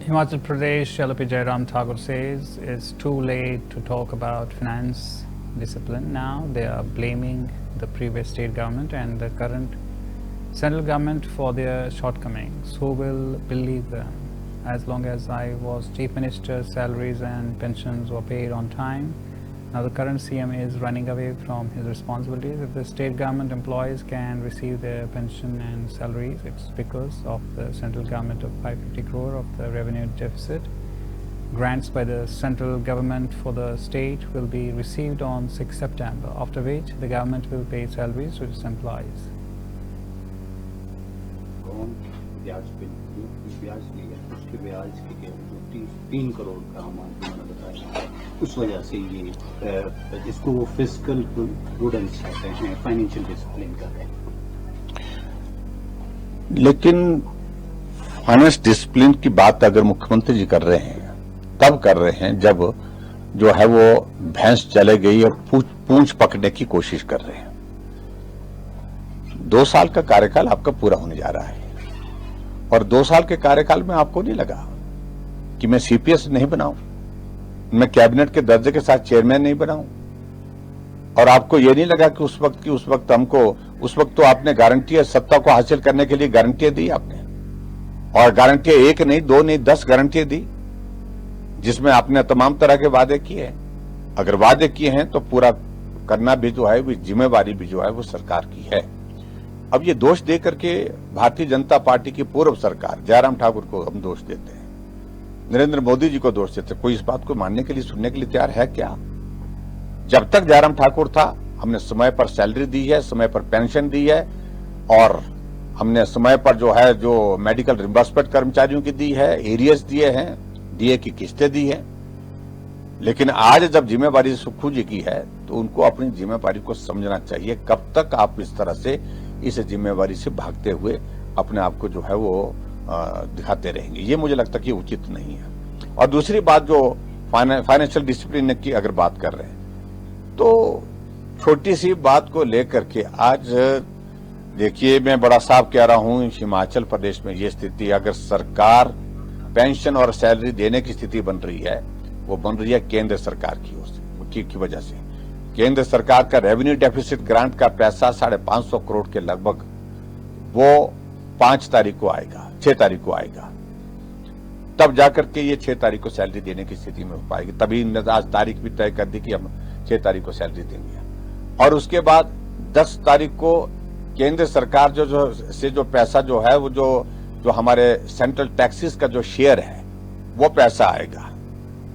Himachal Pradesh, LP Jairam Thakur says it's too late to talk about finance discipline now. They are blaming the previous state government and the current central government for their shortcomings. Who will believe them? As long as I was chief minister, salaries and pensions were paid on time. Now the current CM is running away from his responsibilities. If the state government employees can receive their pension and salaries, it's because of the central government of 550 crore of the revenue deficit. Grants by the central government for the state will be received on 6 September, after which the government will pay salaries to its employees. $3 crore का amount बताया, उस वजह से ये इसको वो fiscal prudence कहते हैं, फाइनेंशियल डिसिप्लिन कहते हैं। लेकिन फाइनेंस डिसिप्लिन की बात अगर मुख्यमंत्री जी कर रहे हैं तब कर रहे हैं जब जो है वो भैंस चले गई और पूंछ पकड़ने की कोशिश कर रहे हैं। 2 साल का कार्यकाल आपका पूरा होने जा रहा है और 2 साल के कार्यकाल में आपको नहीं लगा कि मैं सीपीएस नहीं बनाऊं, मैं कैबिनेट के दर्जे के साथ चेयरमैन नहीं बनाऊं, और आपको यह नहीं लगा कि उस वक्त हमको उस वक्त तो आपने गारंटी सत्ता को हासिल करने के लिए गारंटियां दी आपने, और गारंटियां 1 नहीं 2 नहीं 10 गारंटियां दी, जिसमें आपने तमाम तरह के वादे किए। अगर वादे किए हैं तो पूरा करना भी जो है, जिम्मेवारी भी जो है वो सरकार की है। अब ये दोष दे करके भारतीय जनता पार्टी की पूर्व सरकार जयराम ठाकुर को हम दोष देते हैं, नरेंद्र मोदी जी को दोष देते हैं। कोई इस बात को मानने के लिए, सुनने के लिए तैयार है क्या? जब तक जयराम ठाकुर था हमने समय पर सैलरी दी है, समय पर पेंशन दी है, और हमने समय पर जो मेडिकल रिम्बर्समेंट कर्मचारियों की दी है, एरियर्स दिए हैं, डीए की किस्तें दी है। लेकिन आज जब जिम्मेवारी सुक्खू जी की है तो उनको अपनी जिम्मेवारी को समझना चाहिए। कब तक आप इस तरह से इस जिम्मेवारी से भागते हुए अपने आप को जो है वो दिखाते रहेंगे? ये मुझे लगता है कि उचित नहीं है। और दूसरी बात, जो फाइनेंशियल डिसिप्लिन की अगर बात कर रहे हैं तो छोटी सी बात को लेकर के आज देखिए, मैं बड़ा साफ कह रहा हूं, हिमाचल प्रदेश में ये स्थिति, अगर सरकार पेंशन और सैलरी देने की स्थिति बन रही है, वो बन रही है केंद्र सरकार की ओर से की वजह से। केंद्र सरकार का रेवेन्यू डेफिसिट ग्रांट का पैसा 550 करोड़ के लगभग वो 5 तारीख को आएगा, 6 तारीख को आएगा, तब जाकर के ये 6 तारीख को सैलरी देने की स्थिति में हो पाएगी। तभी आज तारीख भी तय कर दी कि हम 6 तारीख को सैलरी देंगे, और उसके बाद 10 तारीख को केंद्र सरकार जो पैसा जो है वो जो हमारे सेंट्रल टैक्सेस का जो शेयर है वो पैसा आएगा,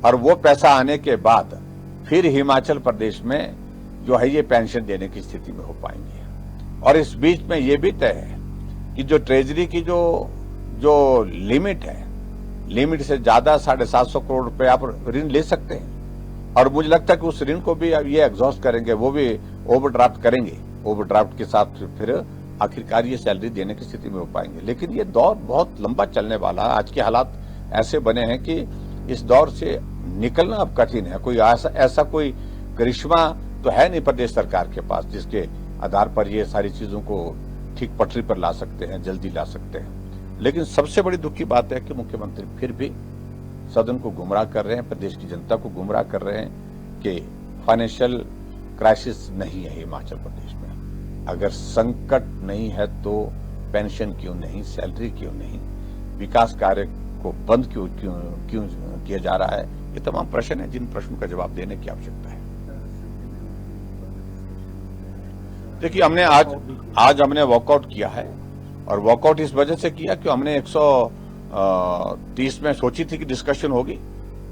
और वो पैसा आने के बाद फिर हिमाचल प्रदेश में जो है ये पेंशन देने की स्थिति में हो पाएंगे। और इस बीच में ये भी तय है कि जो ट्रेजरी की जो लिमिट है, लिमिट से ज्यादा 750 करोड़ रुपए आप ऋण ले सकते हैं, और मुझे लगता है कि उस ऋण को भी ये एग्जॉस्ट करेंगे, वो भी ओवरड्राफ्ट करेंगे। ओवरड्राफ्ट के साथ फिर आखिरकार ये सैलरी देने की स्थिति में हो पाएंगे। लेकिन ये दौर बहुत लंबा चलने वाला है। आज के हालात ऐसे बने हैं कि इस दौर से निकलना अब कठिन है। कोई ऐसा कोई करिश्मा तो है नहीं प्रदेश सरकार के पास जिसके आधार पर ये सारी चीजों को ठीक पटरी पर ला सकते हैं, जल्दी ला सकते हैं। लेकिन सबसे बड़ी दुख की बात है कि मुख्यमंत्री फिर भी सदन को गुमराह कर रहे हैं, प्रदेश की जनता को गुमराह कर रहे हैं कि फाइनेंशियल क्राइसिस नहीं है हिमाचल प्रदेश में। अगर संकट नहीं है तो पेंशन क्यों नहीं, सैलरी क्यों नहीं, विकास कार्य को बंद क्यों किया जा रहा है? ये तमाम प्रश्न है जिन प्रश्नों का जवाब देने की आवश्यकता है। देखिए, हमने आज हमने वॉकआउट किया है, और वॉकआउट इस वजह से किया कि हमने 130 में सोची थी कि डिस्कशन होगी।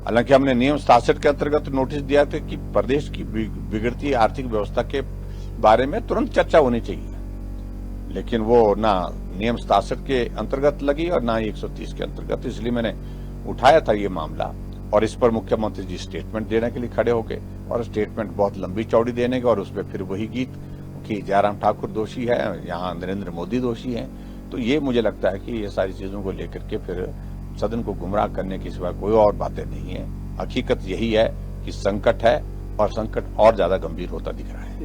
हालांकि हमने नियम 67 के अंतर्गत नोटिस दिया था कि प्रदेश की बिगड़ती आर्थिक व्यवस्था के बारे में तुरंत चर्चा होनी चाहिए, लेकिन वो ना नियम 67 के अंतर्गत लगी और ना 130 के अंतर्गत। इसलिए मैंने उठाया था ये मामला, और इस पर मुख्यमंत्री जी स्टेटमेंट देने के लिए खड़े हो गए, और स्टेटमेंट बहुत लंबी चौड़ी देने के, और उसमें फिर वही गीत कि जयराम ठाकुर दोषी है, यहाँ नरेंद्र मोदी दोषी हैं। तो ये मुझे लगता है कि ये सारी चीजों को लेकर के फिर सदन को गुमराह करने की सिवा कोई और बातें नहीं है। हकीकत यही है कि संकट है, और संकट और ज्यादा गंभीर होता दिख रहा है।